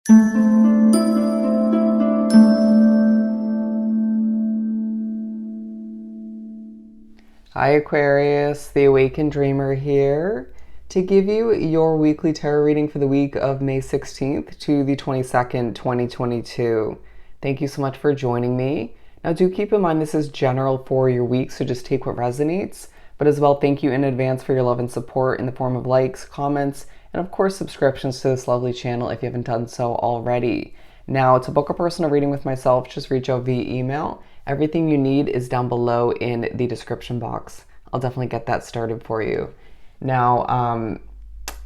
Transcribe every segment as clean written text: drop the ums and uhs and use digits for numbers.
Hi Aquarius, the Awakened Dreamer here to give you your weekly tarot reading for the week of May 16th to the 22nd, 2022. Thank you so much for joining me. Now do keep in mind this is general for your week, so just take what resonates. But as well, thank you in advance for your love and support in the form of likes, comments, and of course subscriptions to this lovely channel if you haven't done so already. Now to book a personal reading with myself, just reach out via email. Everything you need is down below in the description box. I'll definitely get that started for you. Now,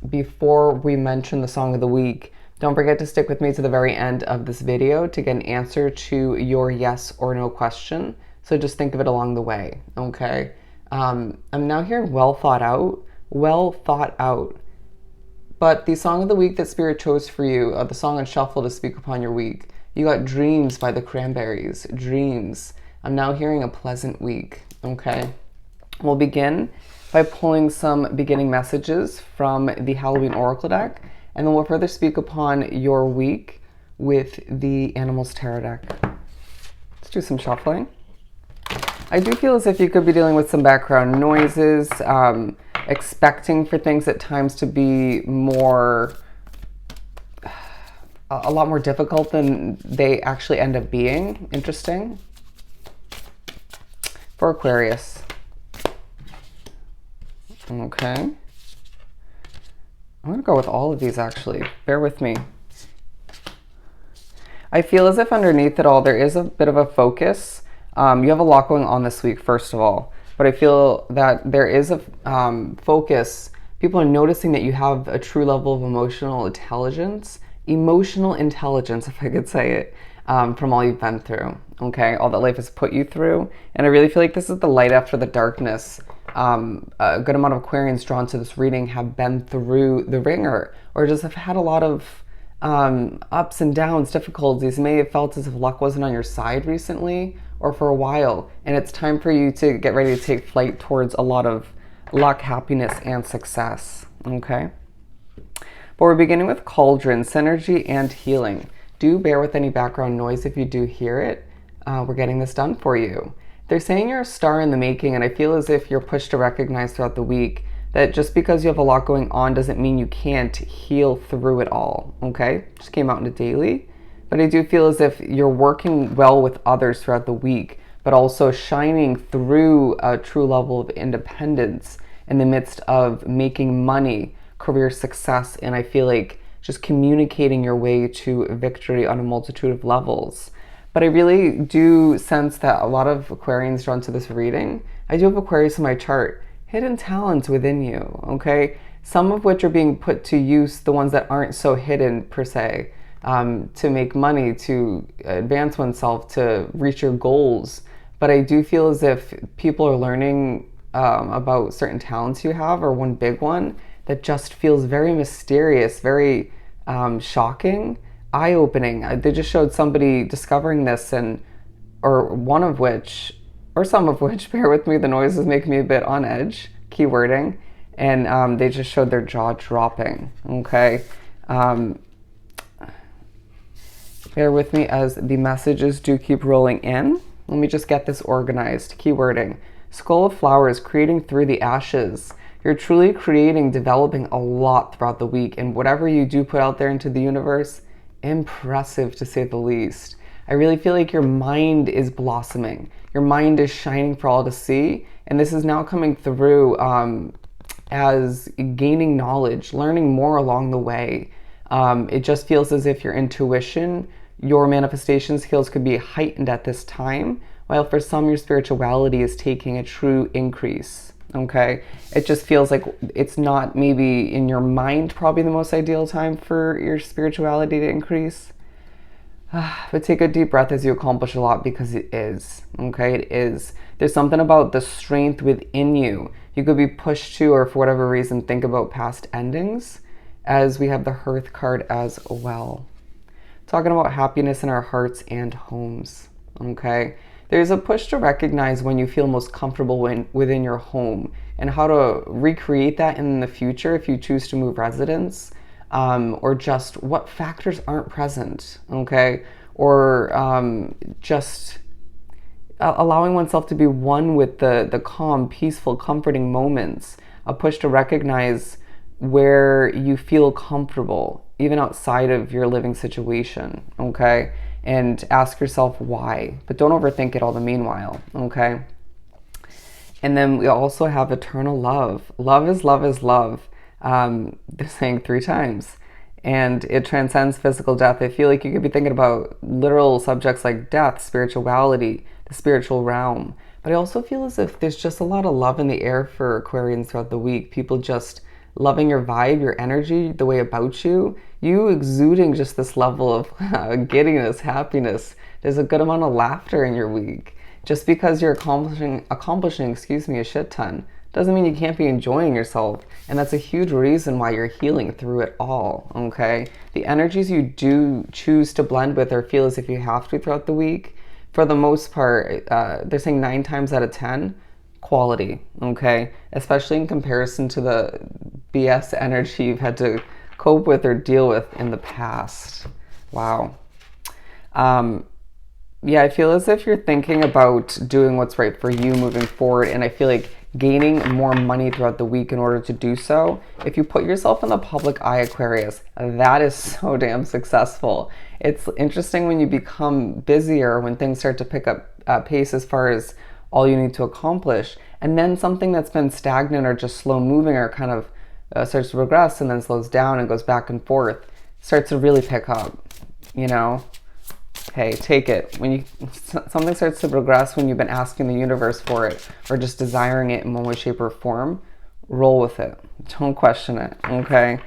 before we mention the song of the week, don't forget to stick with me to the very end of this video to get an answer to your yes or no question. So just think of it along the way, okay? I'm now hearing well thought out. But the song of the week that Spirit chose for you, the song on shuffle to speak upon your week, you got Dreams by the Cranberries. Dreams. I'm now hearing a pleasant week, okay? We'll begin by pulling some beginning messages from the Halloween Oracle deck, and then we'll further speak upon your week with the Animals Tarot deck. Let's do some shuffling. I do feel as if you could be dealing with some background noises, expecting for things at times to be a lot more difficult than they actually end up being. Interesting. For Aquarius. Okay. I'm going to go with all of these actually. Bear with me. I feel as if underneath it all there is a bit of a focus. You have a lot going on this week, first of all. But I feel that there is a focus. People are noticing that you have a true level of emotional intelligence, if I could say it, from all you've been through, okay? All that life has put you through. And I really feel like this is the light after the darkness. A good amount of Aquarians drawn to this reading have been through the ringer, or just have had a lot of ups and downs, difficulties. You may have felt as if luck wasn't on your side recently or for a while, and it's time for you to get ready to take flight towards a lot of luck, happiness, and success, okay? But we're beginning with Cauldron, Synergy, and Healing. Do bear with any background noise if you do hear it. We're getting this done for you. They're saying you're a star in the making, and I feel as if you're pushed to recognize throughout the week that just because you have a lot going on doesn't mean you can't heal through it all, okay? Just came out in a daily. But I do feel as if you're working well with others throughout the week, but also shining through a true level of independence in the midst of making money, career success, and I feel like just communicating your way to victory on a multitude of levels. But I really do sense that a lot of Aquarians drawn to this reading, I do have Aquarius in my chart, hidden talents within you, okay? Some of which are being put to use, the ones that aren't so hidden per se, to make money, to advance oneself, to reach your goals. But I do feel as if people are learning about certain talents you have, or one big one that just feels very mysterious, very shocking, eye-opening. They just showed somebody discovering this, or some of which, bear with me, the noise is making me a bit on edge, keywording, and they just showed their jaw dropping, okay? Bear with me as the messages do keep rolling in. Let me just get this organized. Keywording. Skull of Flowers, creating through the ashes. You're truly creating, developing a lot throughout the week, and whatever you do put out there into the universe, impressive to say the least. I really feel like your mind is blossoming. Your mind is shining for all to see, and this is now coming through as gaining knowledge, learning more along the way. It just feels as if your intuition, your manifestation skills could be heightened at this time, while for some your spirituality is taking a true increase, okay? It just feels like it's not maybe in your mind probably the most ideal time for your spirituality to increase. But take a deep breath as you accomplish a lot, because it is, okay? It is. There's something about the strength within you. You could be pushed to, or for whatever reason, think about past endings, as we have the Hearth card as well. Talking about happiness in our hearts and homes, okay? There's a push to recognize when you feel most comfortable within your home, and how to recreate that in the future if you choose to move residence. or just what factors aren't present, okay? Or just allowing oneself to be one with the calm, peaceful, comforting moments, a push to recognize where you feel comfortable, even outside of your living situation, okay? And ask yourself why, but don't overthink it all the meanwhile, okay? And then we also have eternal love. Love is love is love. They're saying 3 times. And it transcends physical death. I feel like you could be thinking about literal subjects like death, spirituality, the spiritual realm. But I also feel as if there's just a lot of love in the air for Aquarians throughout the week. People just loving your vibe, your energy, the way about you. You exuding just this level of giddiness, happiness. There's a good amount of laughter in your week. Just because you're accomplishing, a shit ton doesn't mean you can't be enjoying yourself. And that's a huge reason why you're healing through it all, okay? The energies you do choose to blend with or feel as if you have to throughout the week, for the most part, they're saying 9 times out of 10, quality, okay? Especially in comparison to the BS energy you've had to cope with or deal with in the past. Wow. Yeah, I feel as if you're thinking about doing what's right for you moving forward, and I feel like gaining more money throughout the week in order to do so. If you put yourself in the public eye, Aquarius, that is so damn successful. It's interesting when you become busier, when things start to pick up pace as far as all you need to accomplish, and then something that's been stagnant or just slow moving or kind of starts to progress and then slows down and goes back and forth, starts to really pick up, you know? Hey, take it. When something starts to progress, when you've been asking the universe for it or just desiring it in one way, shape, or form, roll with it. Don't question it, okay?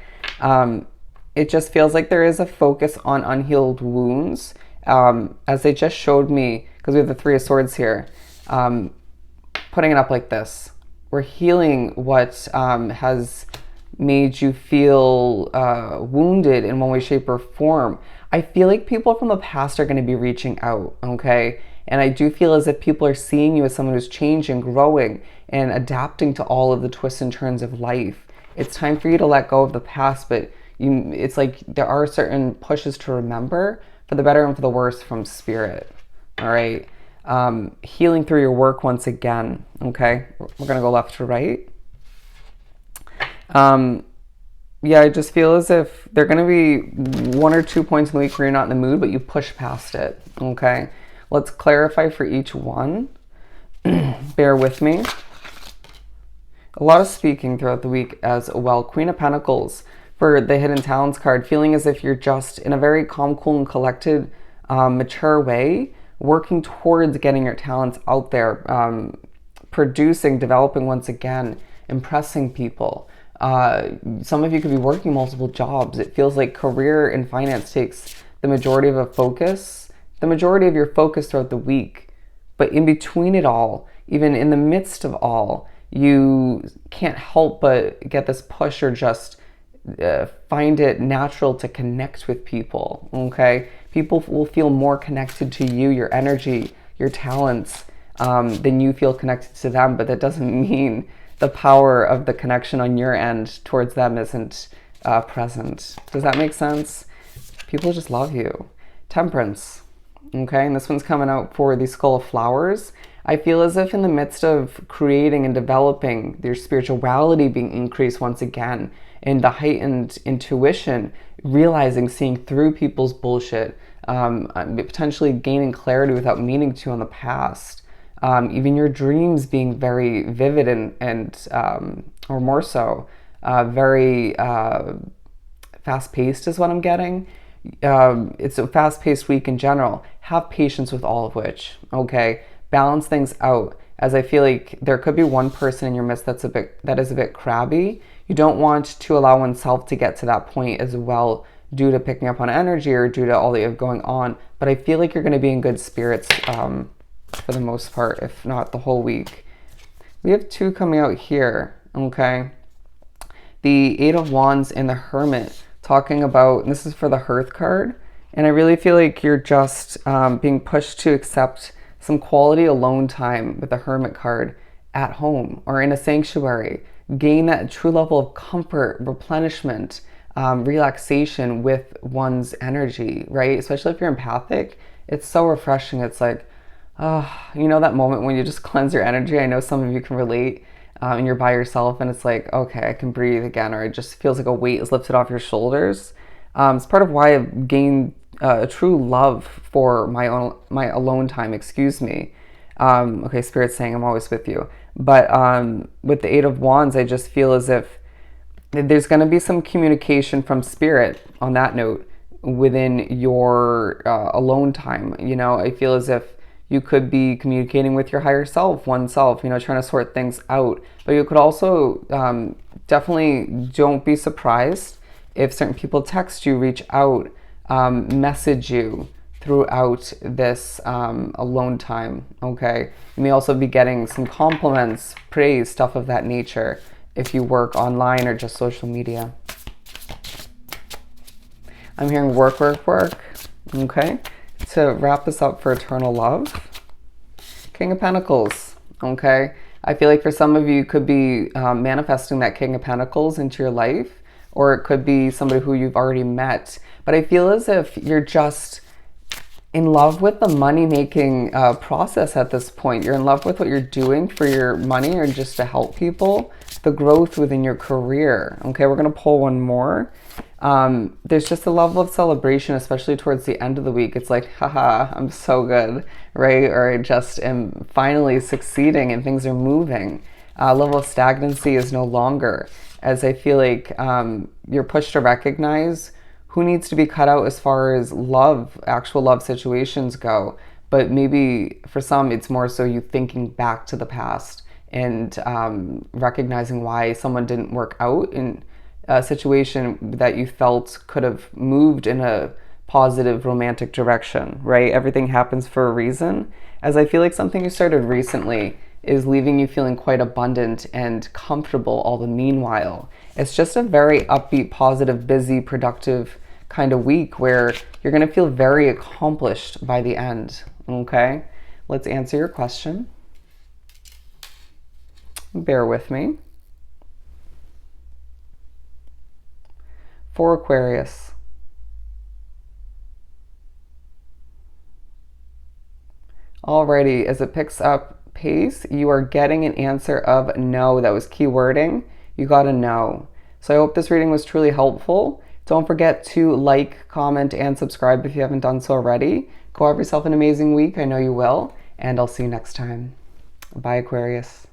It just feels like there is a focus on unhealed wounds. As they just showed me, because we have the 3 of Swords here, putting it up like this. We're healing what has made you feel wounded in one way, shape, or form. I feel like people from the past are going to be reaching out, okay? And I do feel as if people are seeing you as someone who's changing, growing, and adapting to all of the twists and turns of life. It's time for you to let go of the past, but it's like there are certain pushes to remember for the better and for the worse from spirit, all right? Healing through your work once again, okay? We're going to go left to right. Yeah, I just feel as if there are going to be 1 or 2 points in the week where you're not in the mood, but you push past it, okay? Let's clarify for each one. Bear with me. A lot of speaking throughout the week as well. Queen of Pentacles for the Hidden Talents card, feeling as if you're just in a very calm, cool, and collected, mature way, working towards getting your talents out there, producing, developing once again, impressing people. Some of you could be working multiple jobs. It feels like career and finance takes the majority of your focus throughout the week. But in between it all, even in the midst of all, you can't help but get this push or just find it natural to connect with people, okay? People will feel more connected to you, your energy, your talents, than you feel connected to them, but that doesn't mean the power of the connection on your end towards them isn't present. Does that make sense? People just love you. Temperance, okay? And this one's coming out for the Skull of Flowers. I feel as if in the midst of creating and developing, your spirituality being increased once again, and the heightened intuition, realizing, seeing through people's bullshit, potentially gaining clarity without meaning to on the past. Even your dreams being very vivid and or more so, very fast-paced is what I'm getting. It's a fast-paced week in general. Have patience with all of which, okay? Balance things out, as I feel like there could be one person in your midst that is a bit crabby. You don't want to allow oneself to get to that point as well due to picking up on energy or due to all that you have going on. But I feel like you're going to be in good spirits for the most part, if not the whole week. We have 2 coming out here, okay? The 8 of Wands and the Hermit, talking about, and this is for the Hearth card, and I really feel like you're just being pushed to accept some quality alone time with the Hermit card at home or in a sanctuary. Gain that true level of comfort, replenishment, relaxation with one's energy, right? Especially if you're empathic, it's so refreshing. It's like, you know, that moment when you just cleanse your energy. I know some of you can relate, and you're by yourself, and it's like, okay, I can breathe again, or it just feels like a weight is lifted off your shoulders. It's part of why I've gained a true love for my alone time. Excuse me. Okay, Spirit's saying I'm always with you, but with the Eight of Wands, I just feel as if there's going to be some communication from Spirit on that note within your alone time. You know, I feel as if you could be communicating with your higher self, oneself, you know, trying to sort things out. But you could also definitely don't be surprised if certain people text you, reach out, message you throughout this alone time, okay? You may also be getting some compliments, praise, stuff of that nature if you work online or just social media. I'm hearing work, work, work, okay? To wrap this up for eternal love, King of Pentacles, okay? I feel like for some of you, you could be manifesting that King of Pentacles into your life, or it could be somebody who you've already met. But I feel as if you're just in love with the money-making process at this point. You're in love with what you're doing for your money or just to help people, the growth within your career. Okay, we're going to pull one more. There's just a level of celebration, especially towards the end of the week. It's like, haha, I'm so good, right? Or I just am finally succeeding and things are moving. Level of stagnancy is no longer, as I feel like you're pushed to recognize who needs to be cut out as far as love, actual love situations go. But maybe for some, it's more so you thinking back to the past and recognizing why someone didn't work out in a situation that you felt could have moved in a positive romantic direction, right? Everything happens for a reason. As I feel like something you started recently is leaving you feeling quite abundant and comfortable all the meanwhile. It's just a very upbeat, positive, busy, productive kind of week where you're going to feel very accomplished by the end, okay? Let's answer your question. Bear with me. For Aquarius, alrighty, as it picks up pace, you are getting an answer of no. That was key wording. You got a no. So I hope this reading was truly helpful. Don't forget to like, comment, and subscribe if you haven't done so already. Go have yourself an amazing week. I know you will. And I'll see you next time. Bye, Aquarius.